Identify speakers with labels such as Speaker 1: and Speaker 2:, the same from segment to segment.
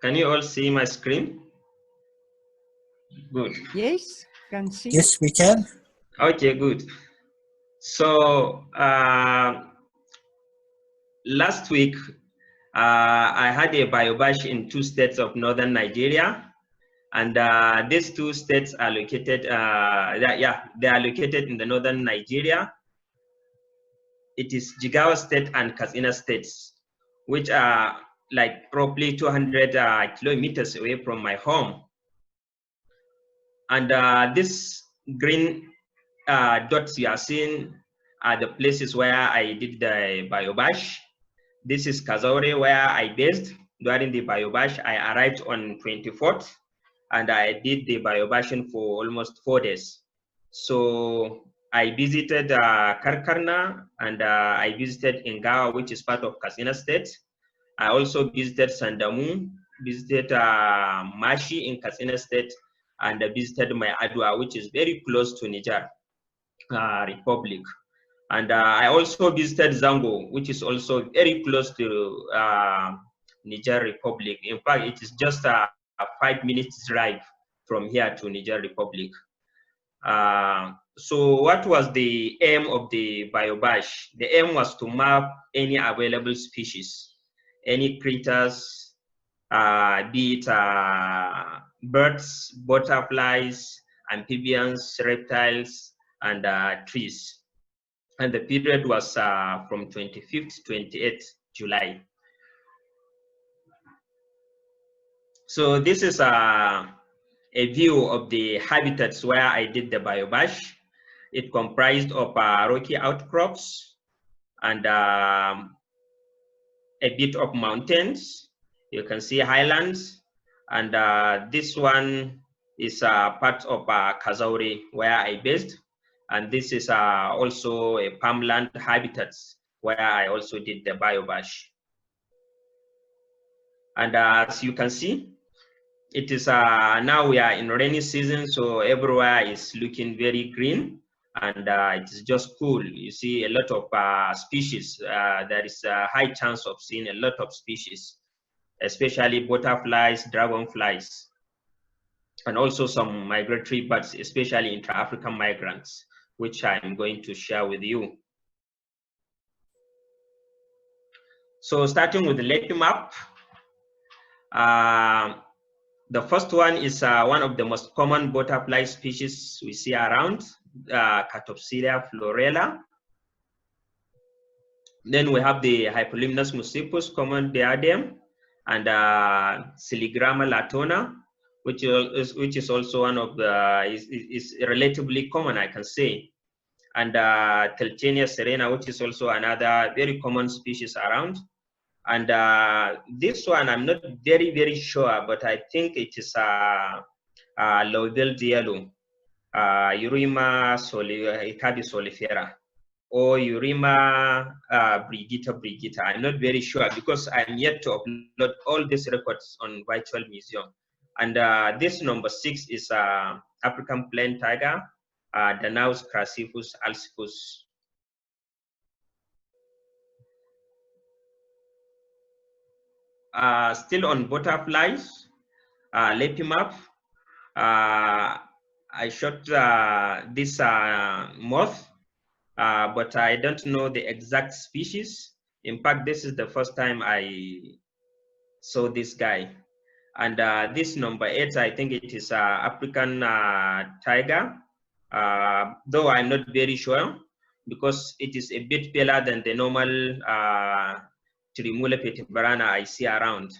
Speaker 1: Can you all see my screen? Good.
Speaker 2: Yes, can see.
Speaker 3: Yes, we can.
Speaker 1: Okay, good. So last week, I had a Biobash in 2 states of northern Nigeria. And these 2 states are located, they are located in the northern Nigeria. It is Jigawa State and Katsina States, which are like roughly 200 kilometers away from my home. And this green dots you are seeing are the places where I did the Biobash. This is Kazaure, where I based during the Biobash. I arrived on 24th. And I did the biobashing for almost 4 days. So I visited Karkarna, and I visited Ingawa, which is part of Katsina State. I also visited Sandamu, visited Mashi in Katsina State, and I visited my Adwa, which is very close to Niger Republic. And I also visited Zango, which is also very close to Niger Republic. In fact, it is just a 5 minutes drive from here to Niger Republic. So what was the aim of the Biobash? The aim was to map any available species, any critters, be it birds, butterflies, amphibians, reptiles, and trees. And the period was from 25th to 28th July. So this is a view of the habitats where I did the Biobash. It comprised of rocky outcrops and a bit of mountains. You can see highlands. And this one is part of Kazaure, where I based. And this is also a farmland habitats where I also did the Biobash. And as you can see, it is now we are in rainy season, so everywhere is looking very green, and it is just cool. You see a lot of species. There is a high chance of seeing a lot of species, especially butterflies, dragonflies, and also some migratory birds, especially intra-African migrants, which I'm going to share with you. So starting with the LepiMAP. The first one is one of the most common butterfly species we see around, Catopsilia florella. Then we have the Hypolimnus muscipus, common diadem, and Siligramma latona, which is also one of the, is relatively common, I can say. And Telchenia serena, which is also another very common species around. And this one, I'm not very sure, but I think it is low-billed yellow, Eurima solifera, or Eurima brigita. I'm not very sure because I'm yet to upload all these records on Virtual Museum. And this number 6 is African plain tiger, Danaus crassifus alcifus. Still on butterflies, LepiMAP. I shot this moth, but I don't know the exact species. In fact, this is the first time I saw this guy. And this number 8, I think it is African tiger, though I'm not very sure because it is a bit paler than the normal Trimula petibarana I see around.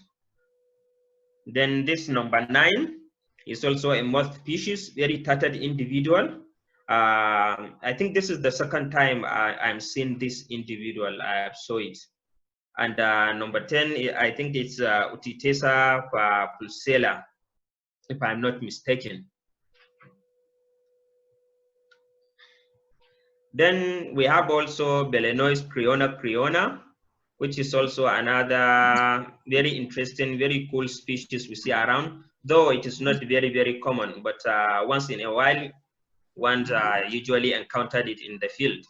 Speaker 1: Then this number 9 is also a moth species, very tattered individual. I think this is the second time I'm seeing this individual. I saw it. And number 10, I think it's Utitesa pulsella, if I'm not mistaken. Then we have also Belenois priona, which is also another very interesting, very cool species we see around, though it is not very common, but once in a while, one usually encountered it in the field.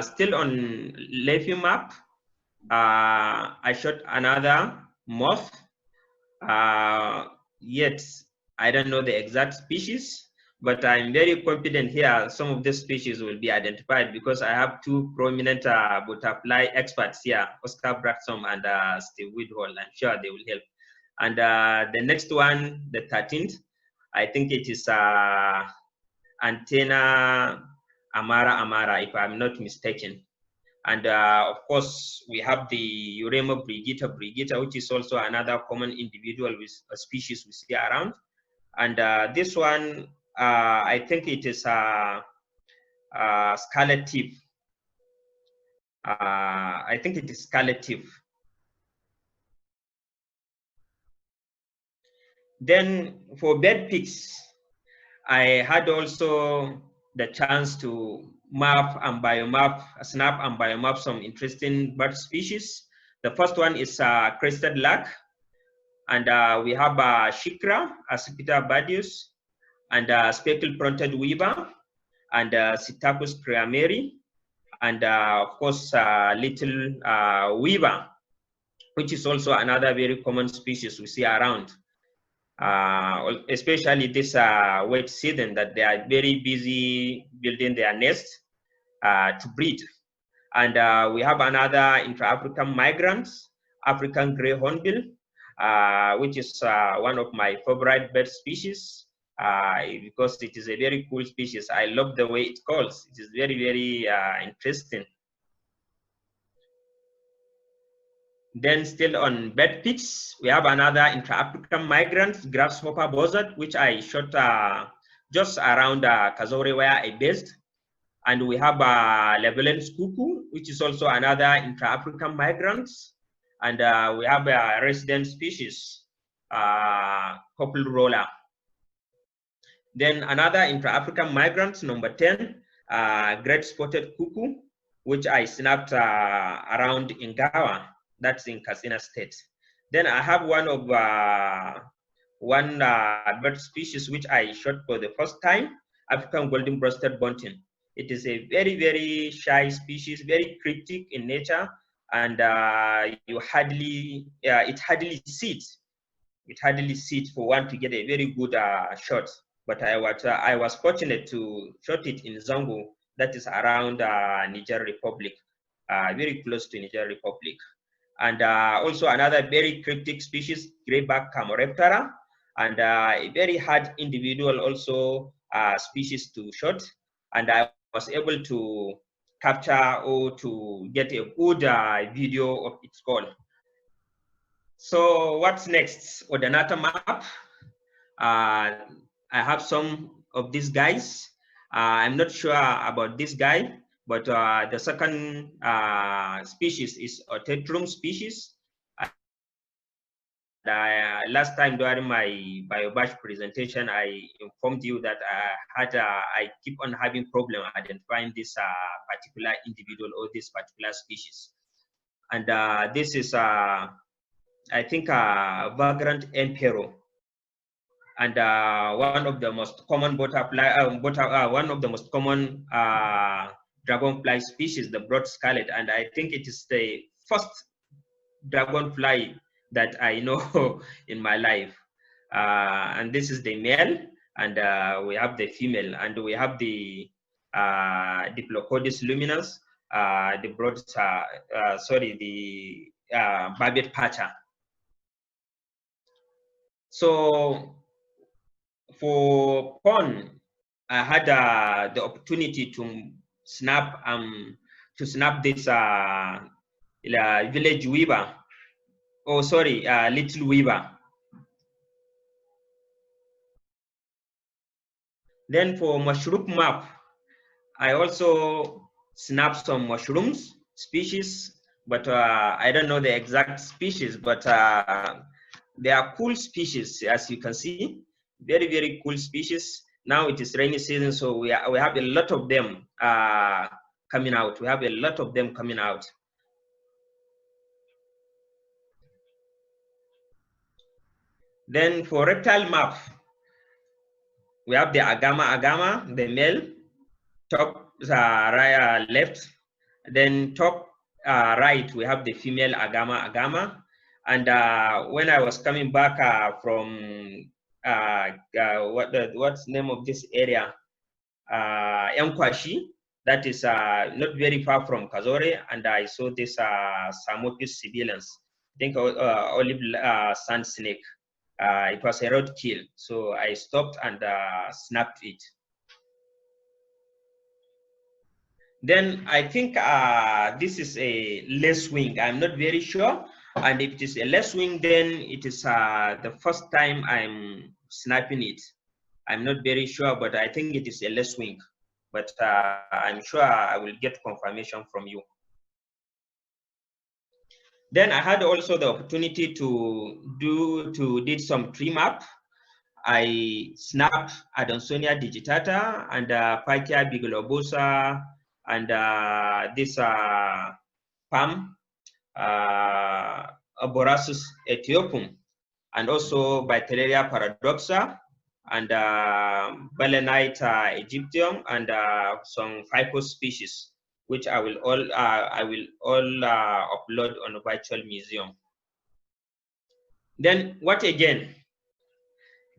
Speaker 1: Still on LepiMAP, I shot another moth. Yet I don't know the exact species, but I'm very confident here some of the species will be identified because I have two prominent butterfly experts here, Oscar Braxton and Steve Whitehall. I'm sure they will help. And the next one, the 13th, I think it is Antenna Amara, if I'm not mistaken. And of course, we have the Urema brigita, which is also another common individual with a species we see around. And this one, I think it is scarlet tip. I think it is scarlet tip. Then for bed pigs, I had also the chance to map and biomap, snap and biomap some interesting bird species. The first one is crested lark, and we have shikra, Accipita badius, and speckled fronted weaver, and Psittacus priameri, and of course little weaver, which is also another very common species we see around. Especially this wet season, that they are very busy building their nest to breed. And we have another intra-African migrants, African grey hornbill, which is one of my favorite bird species because it is a very cool species. I love the way it calls. It is very, very interesting. Then still on bird pigs, we have another intra-African migrant, grasshopper buzzard, which I shot just around Kazore where I based. And we have Levelens cuckoo, which is also another intra-African migrant. And we have a resident species, purple roller. Then another intra-African migrant, number 10, great spotted cuckoo, which I snapped around Ingawa. That's in Katsina State. Then I have one of one bird species which I shot for the first time, African golden-breasted bunting. It is a very, very shy species, very cryptic in nature, and it hardly sits. It hardly sits for one to get a very good shot. But I was fortunate to shot it in Zango, that is around Niger Republic, very close to Niger Republic. And also another very cryptic species, greyback Camoreptera, and a very hard individual also species to shot. And I was able to capture or to get a good video of its call. So what's next? Ordinata map. I have some of these guys. I'm not sure about this guy, but the second species is a tetrum species. Last time during my Biobash presentation, I informed you that I keep on having problem identifying this particular individual or this particular species. And this is, I think, Vagrant Emperor. And one of the most common one of the most common dragonfly species, the broad scarlet, and I think it is the first dragonfly that I know in my life. And this is the male, and we have the female, and we have the Diplocodis luminus, the broad, the barbet patcher. So for PHOWN, I had the opportunity to snap this village weaver. Oh, sorry, little weaver. Then for mushroom map, I also snapped some mushrooms species, but I don't know the exact species, but they are cool species, as you can see. Very, very cool species. Now it is rainy season, so we have a lot of them coming out. We have a lot of them coming out. Then for ReptileMAP, we have the agama, the male, top right, left, Then top right, we have the female agama. And when I was coming back from what's the name of this area? Yankwashi, that is not very far from Kazore, and I saw this Samopus sibilans, I think olive sand snake. It was a roadkill, so I stopped and snapped it. Then I think this is a lacewing. I'm not very sure. And if it is a lacewing, then it is the first time I'm snapping it. I'm not very sure, but I think it is a lacewing. But I'm sure I will get confirmation from you. Then I had also the opportunity to did some TreeMAP. I snapped Adansonia digitata and Pachia biglobosa and this palm, Borasus ethiopium, and also Vitellaria paradoxa, and Balenite Egyptium, and some Phyphos species, which I will all upload on the virtual museum. Then what again?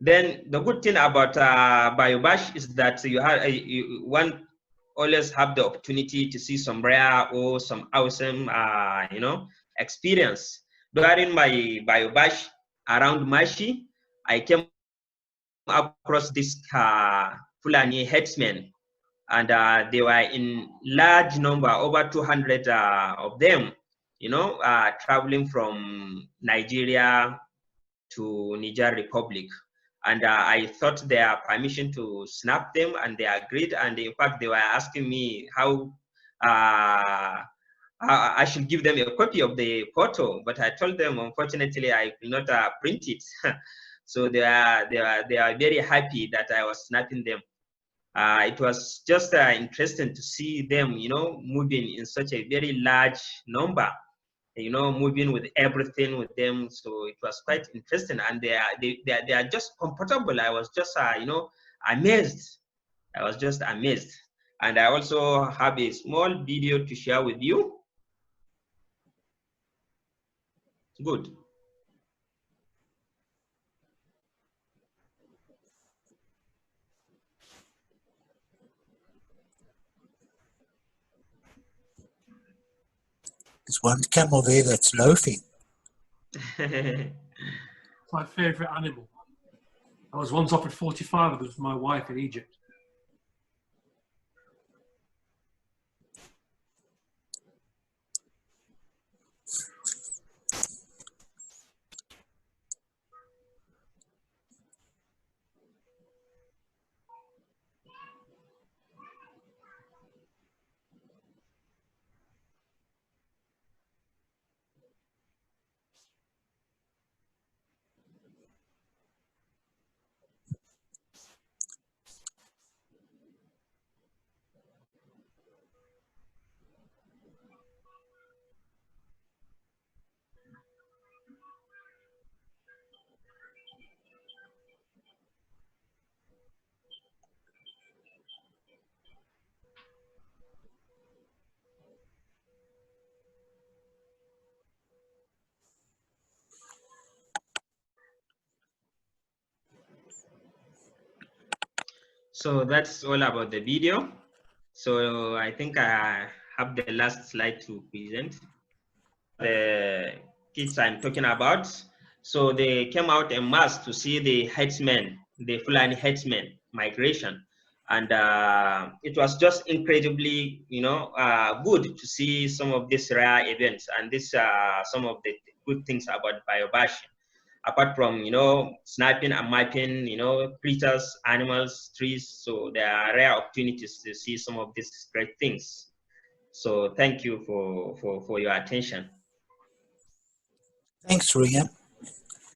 Speaker 1: Then the good thing about Biobash is that one always have the opportunity to see some rare or some awesome, experience. During my Biobash around Mashi, I came across this Fulani headsmen, and they were in large number, over 200 of them, traveling from Nigeria to Niger Republic. And I thought their permission to snap them, and they agreed. And in fact, they were asking me how I should give them a copy of the photo, but I told them, unfortunately, I could not print it. So they are very happy that I was snapping them. It was just interesting to see them, moving in such a very large number, moving with everything with them. So it was quite interesting, and they are just comfortable. I was just, amazed. I was just amazed. And I also have a small video to share with you. Good.
Speaker 2: There's one camel there that's loafing.
Speaker 3: My favorite animal. I was once offered 45 of them for my wife in Egypt.
Speaker 1: So that's all about the video. So I think I have the last slide to present. The kids I'm talking about. So they came out en masse to see the headsmen, the Fulani headsmen migration. And it was just incredibly, good to see some of these rare events, and this some of the good things about Biobash. Apart from, sniping and mapping, creatures, animals, trees. So there are rare opportunities to see some of these great things. So thank you for your attention.
Speaker 2: Thanks, Ringim.